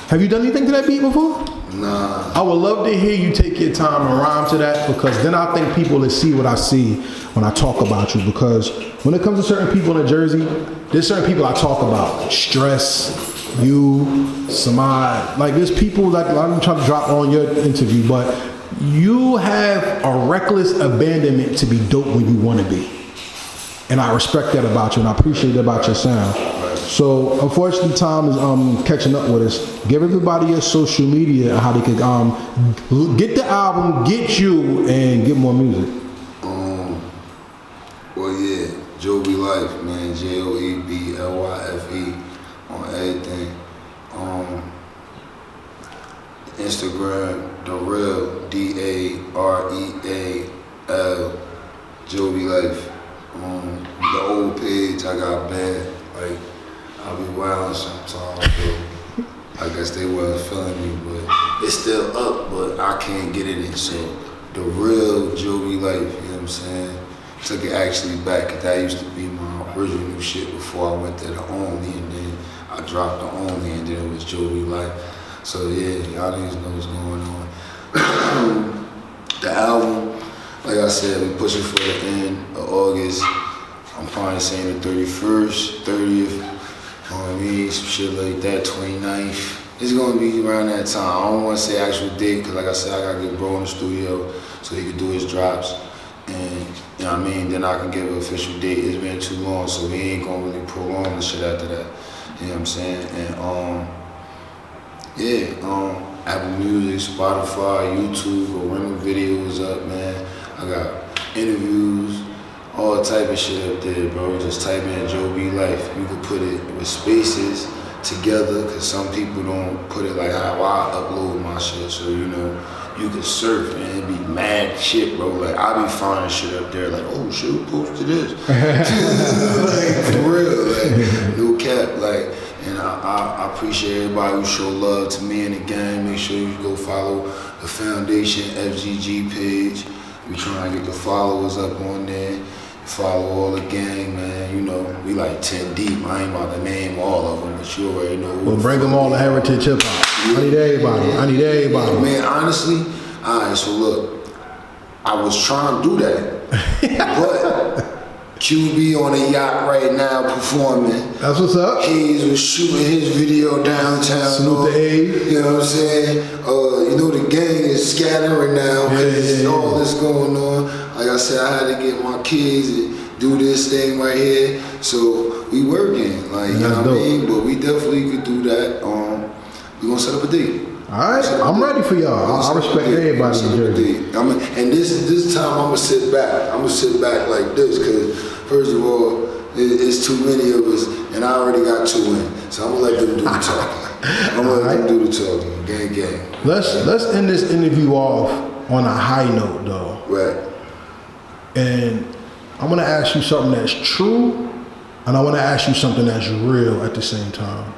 Have you done anything to that beat before?
Nah.
I would love to hear you take your time and rhyme to that, because then I think people will see what I see when I talk about you. Because when it comes to certain people in Jersey, there's certain people I talk about. Stress, you, Samad. Like there's people that I'm trying to drop on your interview, but you have a reckless abandonment to be dope when you want to be. And I respect that about you, and I appreciate that about your sound. So, unfortunately, time is catching up with us. Give everybody your social media and how they can get the album, get you, and get more music.
Well, yeah, Joby Lyfe, man, JOEBLYFE on everything. Instagram, the real DAREAL, Joby Lyfe. The old page I got banned. Like, I'll be wilding sometimes, but I guess they wasn't feeling me, but it's still up, but I can't get it in, so the real Joby Lyfe, you know what I'm saying? Took it actually back, cause that used to be my original shit before I went to the Only, and then I dropped the Only, and then it was Joby Lyfe. So yeah, y'all niggas know what's going on. The album, like I said, we pushing for the end of August. I'm probably saying the 31st, 30th, you know what I mean? Some shit like that, 29th. It's gonna be around that time. I don't wanna say actual date, cause like I said, I gotta get bro in the studio so he can do his drops. And, you know what I mean? Then I can give an official date. It's been too long, so we ain't gonna really prolong the shit after that. You know what I'm saying? And, Apple Music, Spotify, YouTube, go run the videos up, man. I got interviews, all type of shit up there, bro. Just type in Joby Lyfe. You can put it with spaces together, cause some people don't put it like how I upload my shit. So, you know, you can surf and it be mad shit, bro. Like, I be finding shit up there like, oh shit, who posted this? Like, for real, like, no cap, like. And I appreciate everybody who show love to me and the gang. Make sure you go follow the Foundation FGG page. We trying to get the followers up on there. Follow all the gang, man. You know, we like 10 deep. I ain't about to name all of them, but you already know.
Well, bring them all to Heritage Hip Hop. I need everybody.
Man, honestly, alright, so look, I was trying to do that, but QB on a yacht right now performing.
That's what's up.
Hayes was shooting his video downtown.
Salute to Hayes.
You know what I'm saying? You know the gang is scattering now because all this going on. Like I said, I had to get my kids and do this thing right here. So we working, like, you know what I mean? But we definitely could do that. We gonna set up a date.
All right, I'm ready for y'all. I respect everybody in Jersey.
And this time I'm gonna sit back. I'm gonna sit back like this, cause first of all, it's too many of us, and I already got 2 in. So I'm gonna let them do the talking. I'm gonna let them do the talking. Gang.
Let's end this interview off on a high note, though.
Right.
And I'm gonna ask you something that's true, and I wanna ask you something that's real at the same time.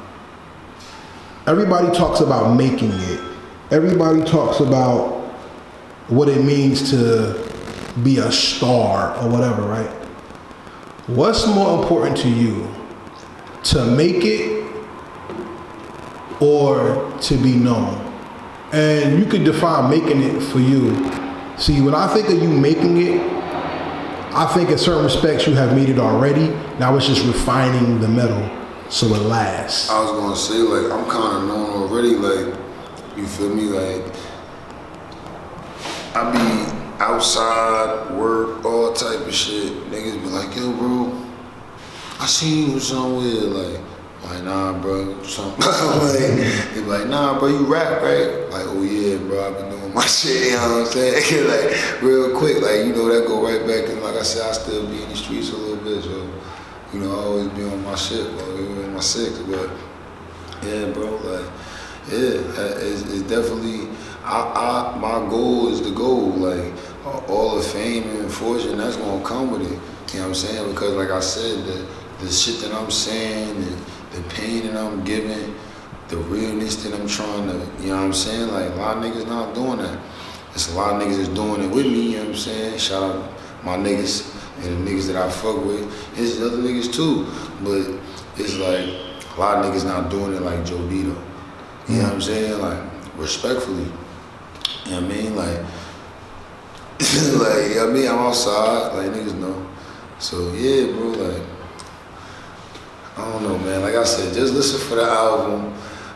Everybody talks about making it. Everybody talks about what it means to be a star or whatever, right? What's more important to you? To make it or to be known? And you could define making it for you. See, when I think of you making it, I think in certain respects you have made it already. Now it's just refining the metal so it lasts.
I was gonna say, like, I'm kind of known already, like, you feel me? Like, I be outside, work, all type of shit. Niggas be like, yo, bro, I seen you somewhere. Like, nah, bro, something. They be like, nah, bro, you rap, right? Like, oh yeah, bro, I been doing my shit, you know what I'm saying? Like, real quick, like, you know, that go right back. And like I said, I still be in the streets a little bit, so, you know, I always be on my shit, bro, even in my 6, but yeah, bro, like, yeah, it's definitely, my goal is the goal, like, all the fame and fortune, that's gonna come with it, you know what I'm saying? Because like I said, the shit that I'm saying, the pain that I'm giving, the realness that I'm trying to, you know what I'm saying? Like, a lot of niggas not doing that. There's a lot of niggas that's doing it with me, you know what I'm saying? Shout out my niggas and the niggas that I fuck with. There's other niggas too, but it's like, a lot of niggas not doing it like Joe Vito. You know what I'm saying? Like, respectfully. You know what I mean? Like, like, you know what I mean? I'm outside, like, niggas know. So, yeah, bro, like, I don't know, man. Like I said, just listen for the album.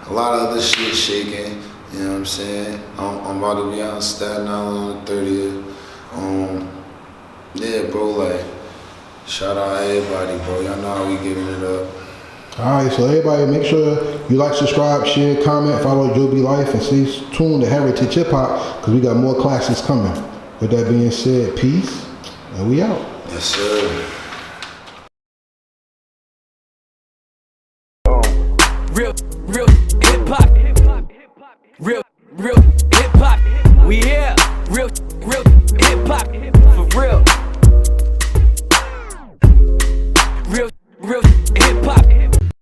A lot of other shit shaking, you know what I'm saying? I'm about to be on Staten Island on the 30th. Yeah, bro, like, shout out everybody, bro. Y'all know how we giving it up.
Alright, so everybody make sure you like, subscribe, share, comment, follow Joby Lyfe, and stay tuned to Heritage Hip Hop, because we got more classes coming. With that being said, peace, and we out.
Yes, sir.